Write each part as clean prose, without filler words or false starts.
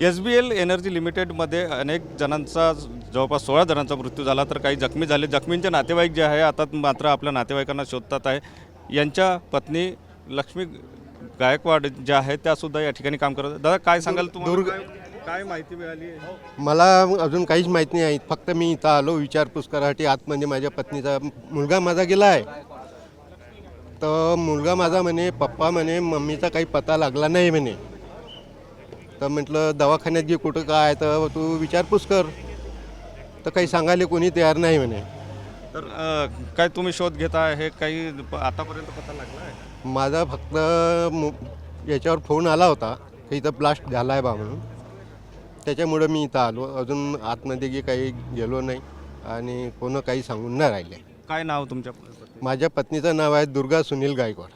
SBL energy लिमिटेडमध्ये अनेक जणांचा जवळपास 16 जणांचा मृत्यू झाला, तर काही जखमी झाले. जखमींचे नातेवाईक जे आहे आता मात्र आपल्या नातेवाईकांना शोधतात आहे. यांच्या पत्नी लक्ष्मी गायकवाड ज्या आहेत त्यासुद्धा या ठिकाणी काम करत. दादा काय सांगाल तुम्हाला, काय माहिती मिळाली आहे? मला अजून काहीच माहीत नाही आहे. फक्त मी इथं आलो विचारपूस करासाठी. आतमध्ये माझ्या पत्नीचा मुलगा माझा गेला आहे. तर मुलगा माझा म्हणे पप्पा म्हणे मम्मीचा काही पत्ता लागला नाही म्हणे. तर म्हटलं दवाखान्यात गे कुठं काय, तर तू विचारपूस कर. तर काही सांगायला कोणी तयार नाही म्हणे. तर काय तुम्ही शोध घेता हे काही आतापर्यंत पत्ता लागला आहे? माझा फक्त याच्यावर फोन आला होता की इथं ब्लास्ट झाला आहे बा म्हणून. त्याच्यामुळं मी इथं आलो. अजून आतमध्ये गे काही गेलो नाही आणि कोण काही सांगून नाही राहिले. काय नाव तुमच्या पत्नीचं? माझ्या पत्नीचं नाव आहे दुर्गा सुनील गायकवाड.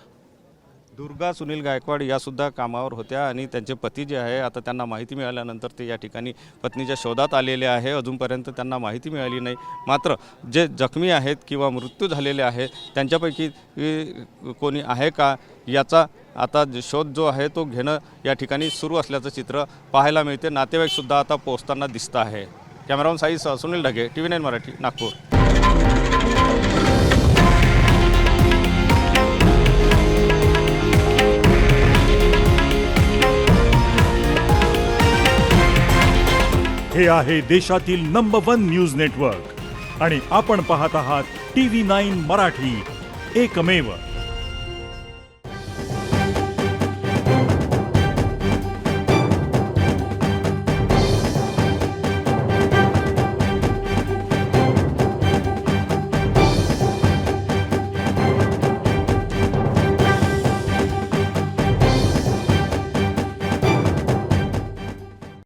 दुर्गा सुनील गायकवाड यासुद्धा कामावर होत्या आणि त्यांचे पती जे आहे आता त्यांना माहिती मिळाल्यानंतर ते या ठिकाणी पत्नीच्या शोधात आलेले आहे. अजूनपर्यंत त्यांना माहिती मिळाली नाही. मात्र जे जखमी आहेत किंवा मृत्यू झालेले आहे त्यांच्यापैकी कोणी आहे का याचा आता शोध जो आहे तो घेणं या ठिकाणी सुरू असल्याचं चित्र पाहायला मिळते. नातेवाईकसुद्धा आता पोहोचताना दिसत आहे. Cameraman Sai Sunil Dhage, TV9 Marathi, Nagpur. हे आहे देशातील नंबर 1 न्यूज नेटवर्क आणि आपण पाहत आहात TV9 मराठी, एकमेव.